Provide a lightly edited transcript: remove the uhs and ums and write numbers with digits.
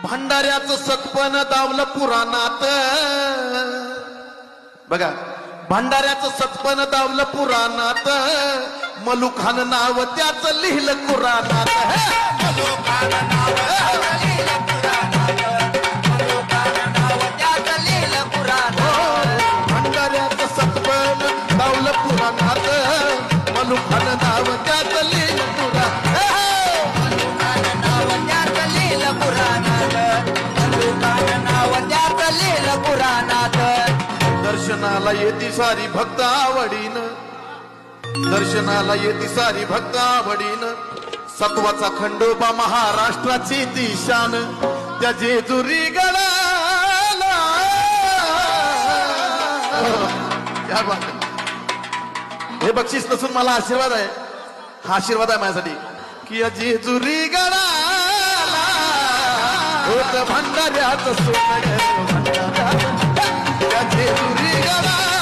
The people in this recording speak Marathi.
भंडाऱ्याचं सतपण दावलं पुराणात. बघा, भंडाऱ्याचं सतपण दावलं पुराणात. मलुखान नाव त्याचं लिहिलं कुराणात. मलुखान नाव त्याचं लिहिलं पुराणात. मलुखान नाव त्याचं लिहिलं पुराणात. भंडाऱ्याचं सतपण दावलं पुराणात. मलुखान नाव त्याचं लिहिलं पुराणात. मलुखान नाव त्याचं लिहिलं पुराणात. मलुखान नाव त्याचं लिहिलं पुराणात. दर्शनाला येती सारी भक्त आवडीनं. दर्शनाला येती सारी भक्त आवडीनं. सत्वाचा खंडोबा महाराष्ट्राची दिशान. त्या जेजुरी गडाला क्या बात आहे. हे बक्षीस नसून मला आशीर्वाद आहे. हा आशीर्वाद आहे माझ्यासाठी की या जेजुरी गडाला होत भंडाऱ्याचं सोनं. भंडाऱ्याचं त्या जेजुरी गडाला